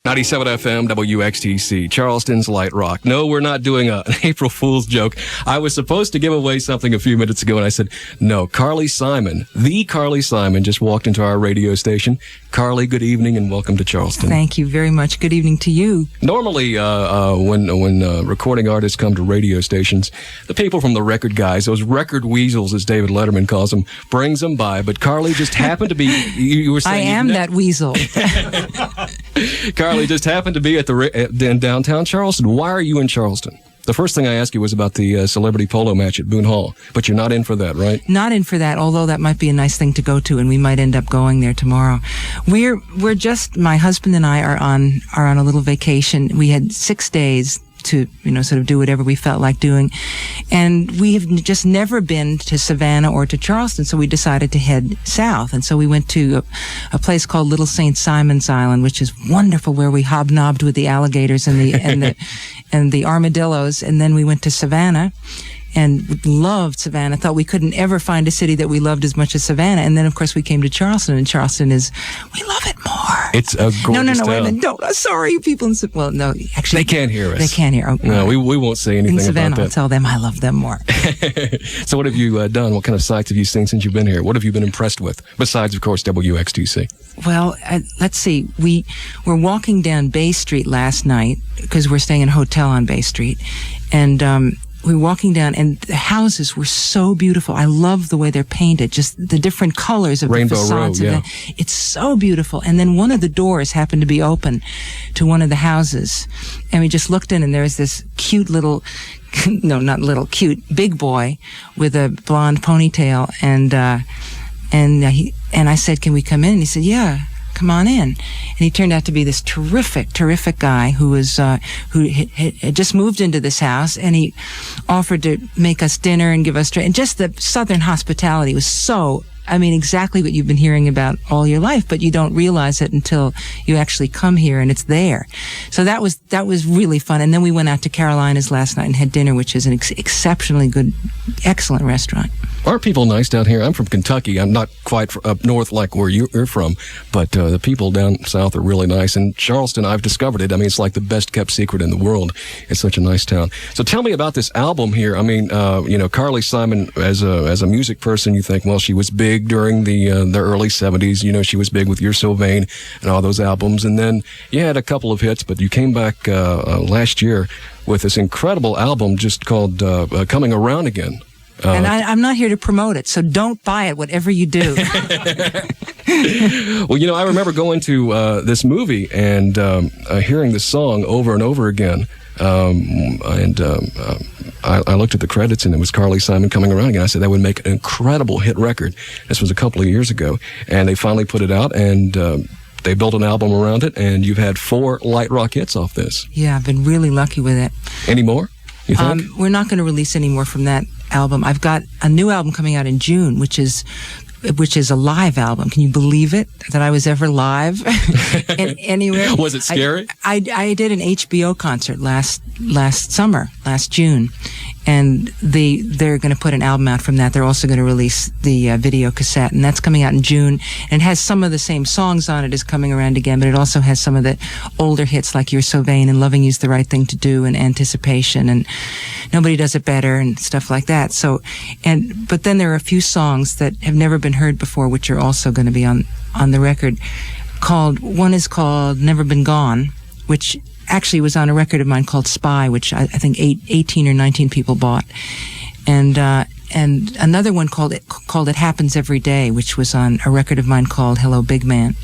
97 FM WXTC, Charleston's Light Rock. No, we're not doing an April Fool's joke. I was supposed to give away something a few minutes ago, and I said, no, Carly Simon, the Carly Simon, just walked into our radio station. Carly, good evening, and welcome to Charleston. Thank you very much. Good evening to you. Normally, when recording artists come to radio stations, the people from the record guys, those record weasels, as David Letterman calls them, brings them by. But Carly just happened to be, you were saying... I am that weasel. Carly just happened to be in downtown Charleston. Why are you in Charleston? The first thing I asked you was about the celebrity polo match at Boone Hall, but you're not in for that, right? Not in for that, although that might be a nice thing to go to, and we might end up going there tomorrow. We're just, my husband and I are on a little vacation. We had 6 days to, sort of do whatever we felt like doing. And we have just never been to Savannah or to Charleston, so we decided to head south. And so we went to a place called Little St. Simon's Island, which is wonderful, where we hobnobbed with the alligators and the armadillos. And then we went to Savannah and loved Savannah. Thought we couldn't ever find a city that we loved as much as Savannah. And then, of course, we came to Charleston, and Charleston we love it more. It's a gorgeous No, town. wait a minute. Don't. Sorry, people in Savannah. Well, no, actually. They can't hear us. They can't hear. Okay. No, we won't say anything in Savannah, about that. I'll tell them I love them more. So what have you done? What kind of sights have you seen since you've been here? What have you been impressed with? Besides, of course, WXTC. Well, let's see. We were walking down Bay Street last night, because we're staying in a hotel on Bay Street. And, we were walking down, and the houses were so beautiful. I love the way they're painted, just the different colors of Rainbow the facades. Row, yeah. It's so beautiful. And then one of the doors happened to be open to one of the houses. And we just looked in, and there was this cute little, no, not little, cute, big boy with a blonde ponytail. And I said, can we come in? And he said, yeah. Come on in. And he turned out to be this terrific guy who was who had just moved into this house, and he offered to make us dinner and give us and just the Southern hospitality was so, exactly what you've been hearing about all your life, but you don't realize it until you actually come here and it's there. So that was really fun. And then we went out to Carolina's last night and had dinner, which is an exceptionally good, excellent restaurant. Aren't people nice down here? I'm from Kentucky. I'm not quite up north like where you're from, but the people down south are really nice. And Charleston, I've discovered it. It's like the best kept secret in the world. It's such a nice town. So tell me about this album here. Carly Simon, as a music person, you think, well, she was big during the early 70s. She was big with You're So Vain and all those albums. And then you had a couple of hits, but you came back last year with this incredible album just called Coming Around Again. And I'm not here to promote it, so don't buy it, whatever you do. Well, I remember going to this movie and hearing this song over and over again. I looked at the credits, and it was Carly Simon Coming Around Again. I said that would make an incredible hit record. This was a couple of years ago, and they finally put it out, and they built an album around it, and you've had 4 light rock hits off this. Yeah, I've been really lucky with it. Any more, you think? We're not going to release any more from that album. I've got a new album coming out in June, which is a live album. Can you believe it, that I was ever live anywhere? Was it scary? I did an HBO concert last June, and they're going to put an album out from that. They're also going to release the video cassette, and that's coming out in June. And it has some of the same songs on it as Coming Around Again, but it also has some of the older hits like You're So Vain and Loving You's the Right Thing to Do and Anticipation and Nobody Does It Better and stuff like that. So, but then there are a few songs that have never been heard before, which are also going to be on the record. One is called Never Been Gone, which actually was on a record of mine called Spy, which I think 18 or 19 people bought. And another one called It Happens Every Day, which was on a record of mine called Hello Big Man,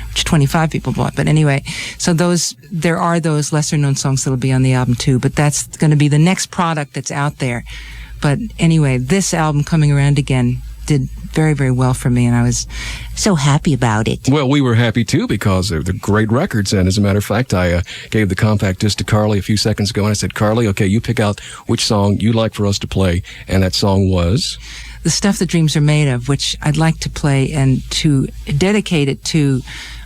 which 25 people bought. But anyway, so there are those lesser known songs that'll be on the album too, but that's going to be the next product that's out there. But anyway, this album Coming Around Again did very, very well for me, and I was so happy about it. Well, we were happy too, because they're great records, and as a matter of fact, I gave the compact disc to Carly a few seconds ago, and I said, Carly, okay, you pick out which song you'd like for us to play, and that song was? The Stuff That Dreams Are Made Of, which I'd like to play and to dedicate it to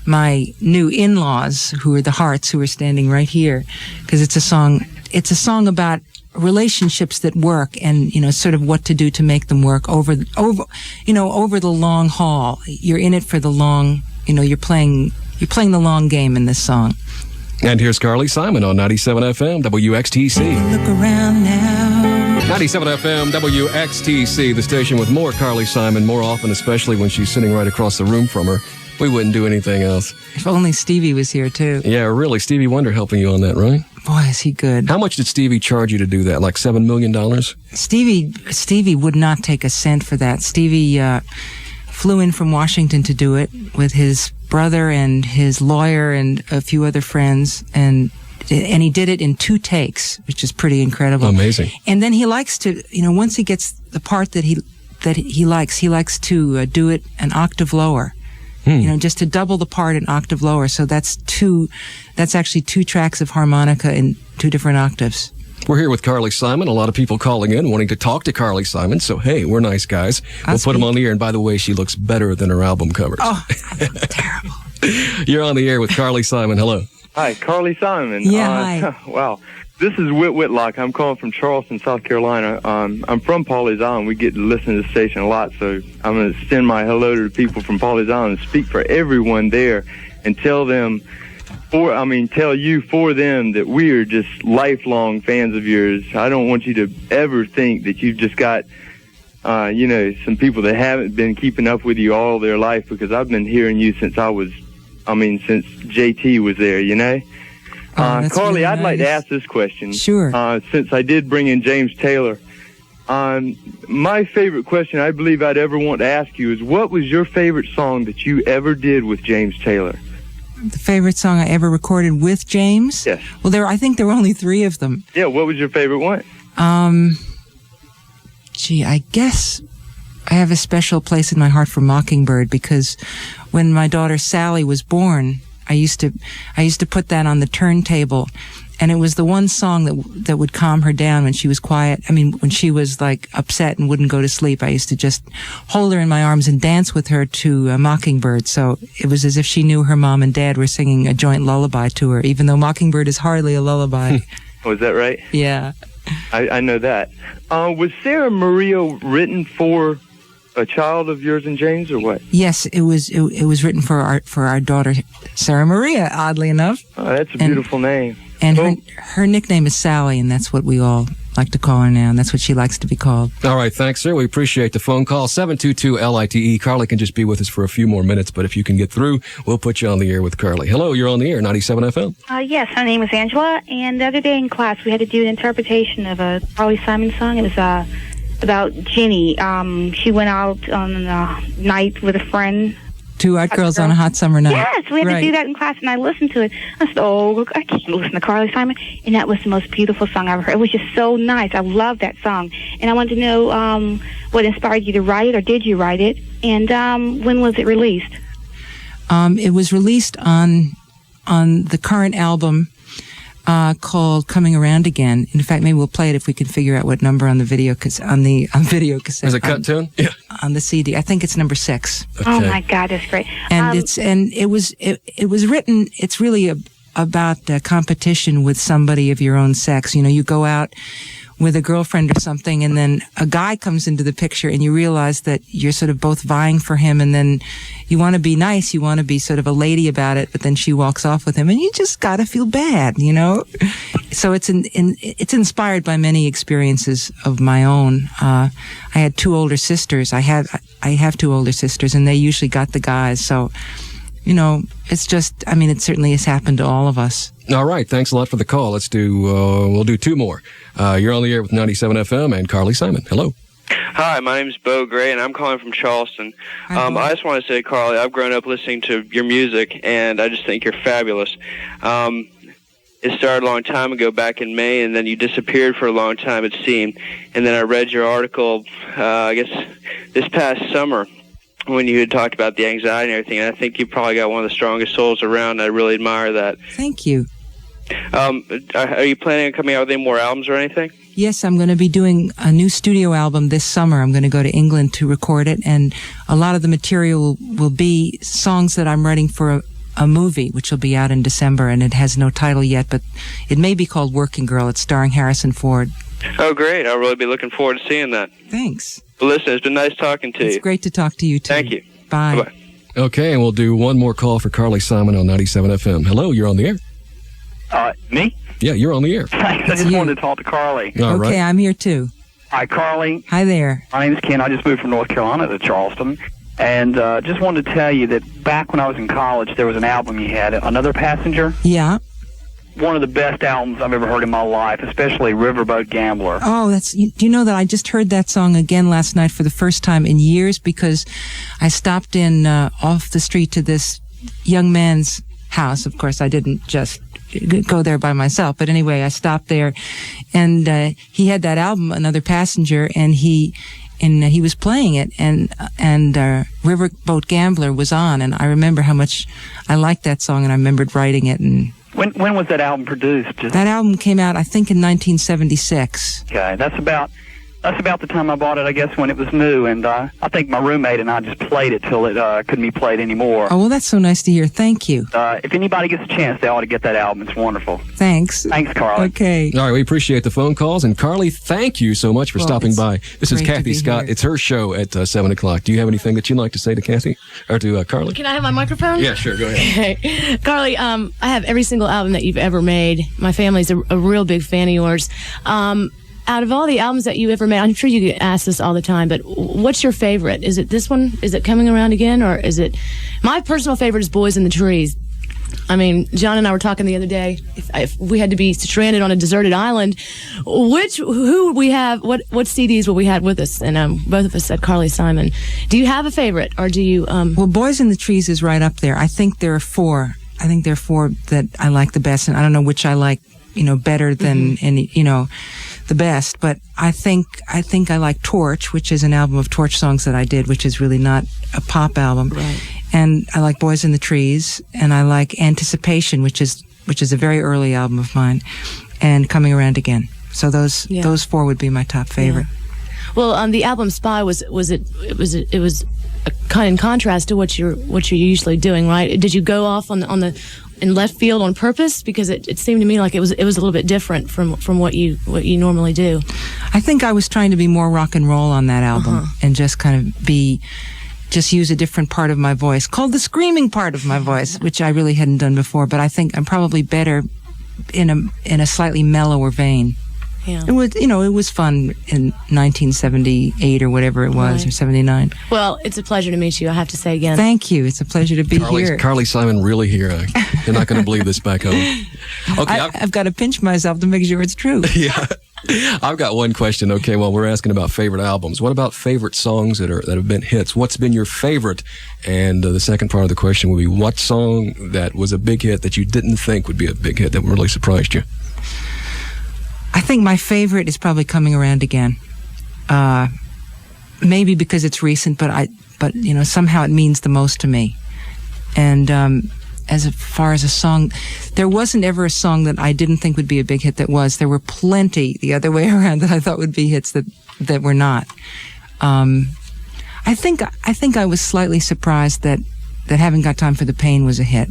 my new in-laws, who are the Hearts, who are standing right here, because it's a song about relationships that work, and sort of what to do to make them work over the long haul. You're in it for the long, you're playing the long game in this song. And here's Carly Simon on 97 FM WXTC. Look around now. 97 FM WXTC, the station with more Carly Simon, more often, especially when she's sitting right across the room from her. We wouldn't do anything else. If only Stevie was here, too. Yeah, really. Stevie Wonder helping you on that, right? Boy, is he good. How much did Stevie charge you to do that? Like $7 million? Stevie would not take a cent for that. Stevie flew in from Washington to do it with his brother and his lawyer and a few other friends, and he did it in 2 takes, which is pretty incredible. Amazing. And then he likes to, once he gets the part that he likes to do it an octave lower. Just to double the part an octave lower. So that's actually 2 tracks of harmonica in 2 different octaves. We're here with Carly Simon. A lot of people calling in wanting to talk to Carly Simon. So, hey, we're nice guys. We'll put them on the air. And by the way, she looks better than her album covers. Oh, terrible. You're on the air with Carly Simon. Hello. Hi, Carly Simon. Yeah, hi. Wow. This is Whit Whitlock. I'm calling from Charleston, South Carolina. I'm from Pawleys Island. We get to listen to the station a lot, so I'm going to extend my hello to the people from Pawleys Island and speak for everyone there and tell them, tell you for them that we are just lifelong fans of yours. I don't want you to ever think that you've just got, some people that haven't been keeping up with you all their life, because I've been hearing you since since JT was there, Carly, really I'd like to nice. ask this question. Sure. Since I did bring in James Taylor, my favorite question I believe I'd ever want to ask you is, what was your favorite song that you ever did with James Taylor? The favorite song I ever recorded with James? Yes. Well, I think there were only 3 of them. Yeah, what was your favorite one? I guess I have a special place in my heart for Mockingbird, because when my daughter Sally was born, I used to put that on the turntable, and it was the one song that would calm her down when she was quiet. When she was like upset and wouldn't go to sleep, I used to just hold her in my arms and dance with her to Mockingbird. So it was as if she knew her mom and dad were singing a joint lullaby to her, even though Mockingbird is hardly a lullaby. Was that right? Yeah. I know that. Was Sarah Maria written for a child of yours and James, or what? Yes, it was written for our daughter Sarah Maria, oddly enough. Oh, that's a beautiful name. And her nickname is Sally, and that's what we all like to call her now, and that's what she likes to be called. All right, thanks, sir. We appreciate the phone call. 722-LITE. Carly can just be with us for a few more minutes, but if you can get through, we'll put you on the air with Carly. Hello, you're on the air, 97 FM. Yes, her name is Angela, and the other day in class we had to do an interpretation of a Carly Simon song. It was about Ginny. She went out on a night with a friend. 2 Hot Girls on a Hot Summer Night. Yes, we had to do that in class, and I listened to it. I said, I can't listen to Carly Simon. And that was the most beautiful song I ever heard. It was just so nice. I loved that song. And I wanted to know what inspired you to write it, or did you write it? And when was it released? It was released on the current album called Coming Around Again. In fact, maybe we'll play it if we can figure out what number on the video video cassette. Is it cut tune? Yeah. On the CD. I think it's number 6. Okay. Oh my God, that's great. And it was written. It's really about competition with somebody of your own sex. You go out with a girlfriend or something, and then a guy comes into the picture, and you realize that you're sort of both vying for him, and then you want to be nice, you want to be sort of a lady about it, but then she walks off with him, and you just gotta feel bad, So it's inspired by many experiences of my own. I had 2 older sisters. I have 2 older sisters, and they usually got the guys. So, it's just, it certainly has happened to all of us. All right, thanks a lot for the call. We'll do 2 more. You're on the air with 97 FM and Carly Simon. Hello. Hi, my name is Bo Gray, and I'm calling from Charleston. I just want to say, Carly, I've grown up listening to your music, and I just think you're fabulous. It started a long time ago, back in May, and then you disappeared for a long time, it seemed. And then I read your article, I guess, this past summer, when you had talked about the anxiety and everything, and I think you probably got one of the strongest souls around. I really admire that. Thank you. Are you planning on coming out with any more albums or anything? Yes, I'm going to be doing a new studio album this summer. I'm going to go to England to record it, and a lot of the material will be songs that I'm writing for a movie, which will be out in December, and it has no title yet, but it may be called Working Girl. It's starring Harrison Ford. Oh, great. I'll really be looking forward to seeing that. Thanks. Well, listen, it's been nice talking to you. It's great to talk to you, too. Thank you. Bye. Bye-bye. Okay, and we'll do 1 more call for Carly Simon on 97 FM. Hello, you're on the air. Me? Yeah, you're on the air. Thanks. I just wanted to talk to Carly. All right. Okay, I'm here too. Hi, Carly. Hi there. My name's Ken. I just moved from North Carolina to Charleston. And just wanted to tell you that back when I was in college, there was an album you had, Another Passenger. Yeah. One of the best albums I've ever heard in my life, especially Riverboat Gambler. Oh, do you know that I just heard that song again last night for the first time in years because I stopped in off the street to this young man's house. Of course, I didn't just go there by myself, but anyway, I stopped there, and he had that album, Another Passenger, and he was playing it, and Riverboat Gambler was on, and I remember how much I liked that song, and I remembered writing it. And when was that album produced? That album came out, I think, in 1976. Okay, that's about the time I bought it, I guess, when it was new, and I think my roommate and I just played it till it couldn't be played anymore. Oh, well, that's so nice to hear. Thank you. If anybody gets a chance, they ought to get that album. It's wonderful. Thanks. Thanks, Carly. Okay. All right, we appreciate the phone calls. And Carly, thank you so much for stopping by. This is Kathy Scott. It's her show at 7 o'clock. Do you have anything that you'd like to say to Kathy? Or to Carly? Can I have my microphone? Yeah, sure. Go ahead. Okay. Carly, I have every single album that you've ever made. My family's a real big fan of yours. Out of all the albums that you ever made, I'm sure you get asked this all the time, but what's your favorite? Is it this one? Is it Coming Around Again? Or is it... My personal favorite is Boys in the Trees. I mean, John and I were talking the other day, if we had to be stranded on a deserted island, who would we have, what CDs will we have with us? And both of us said Carly Simon. Do you have a favorite, or do you... Well, Boys in the Trees is right up there. I think there are four. I think there are four that I like the best, and I don't know which I like, better than any, the best, but I think I like Torch, which is an album of Torch songs that I did, which is really not a pop album. Right. And I like Boys in the Trees, and I like Anticipation, which is a very early album of mine, and Coming Around Again. So those four would be my top favorite. Yeah. Well, the album Spy was kind of in contrast to what you're usually doing, right? Did you go off in left field on purpose? Because it seemed to me like it was a little bit different from what you normally do. I think I was trying to be more rock and roll on that album, and just kind of just use a different part of my voice called the screaming part of my voice, which I really hadn't done before. But I think I'm probably better in a slightly mellower vein. Yeah. It was, it was fun in 1978 or whatever it was, or 79. Well, it's a pleasure to meet you, I have to say again. Thank you. It's a pleasure to be here. Carly Simon really here. You're not going to believe this back home. Okay, I've got to pinch myself to make sure it's true. Yeah. I've got one question. Okay, well, we're asking about favorite albums. What about favorite songs that have been hits? What's been your favorite? And the second part of the question would be, what song that was a big hit that you didn't think would be a big hit that really surprised you? I think my favorite is probably Coming Around Again. Maybe because it's recent, but somehow it means the most to me. And as far as a song, there wasn't ever a song that I didn't think would be a big hit that was. There were plenty the other way around that I thought would be hits that were not. I think I was slightly surprised that Haven't Got Time for the Pain was a hit.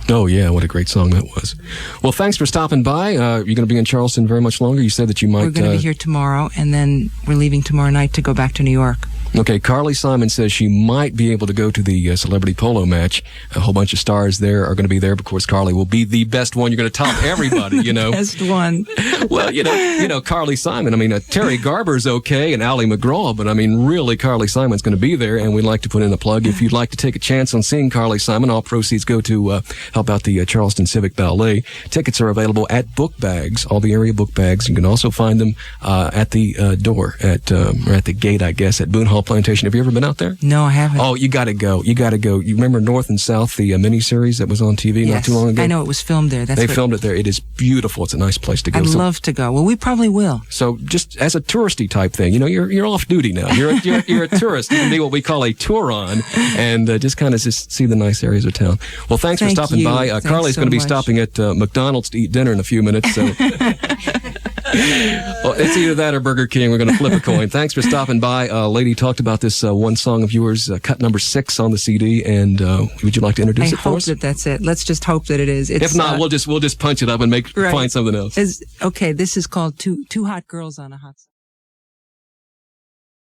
Oh, yeah, what a great song that was. Well, thanks for stopping by. You're going to be in Charleston very much longer? You said that you might... We're going to be here tomorrow, and then we're leaving tomorrow night to go back to New York. Okay, Carly Simon says she might be able to go to the celebrity polo match. A whole bunch of stars there are going to be there. Of course, Carly will be the best one. You're going to top everybody, Best one. Well, Carly Simon. I mean, Terry Garber's okay and Ally McGraw, but I mean, really, Carly Simon's going to be there, and we'd like to put in a plug. If you'd like to take a chance on seeing Carly Simon, all proceeds go to help out the Charleston Civic Ballet. Tickets are available at Book Bags, all the area book bags. You can also find them at the door, or at the gate, I guess, at Boone Hall Plantation. Have you ever been out there? No, I haven't. Oh, you got to go. You remember North and South, the miniseries that was on TV not too long ago? I know, it was filmed there. They filmed it there. It is beautiful. It's a nice place to go. I'd love to go. Well, we probably will. So just as a touristy type thing, you're off duty now. You're a tourist. You can be what we call a touron, and just kind of just see the nice areas of town. Well, thanks for stopping by. Carly's going to be stopping at McDonald's to eat dinner in a few minutes. So. Well, it's either that or Burger King. We're going to flip a coin. Thanks for stopping by. Lady talked about this one song of yours, cut number 6 on the CD, and would you like to introduce it for us? I hope that's it. Let's just hope that it is. If not, we'll just punch it up and find something else. Okay, this is called Two Hot Girls on a Hot Summer.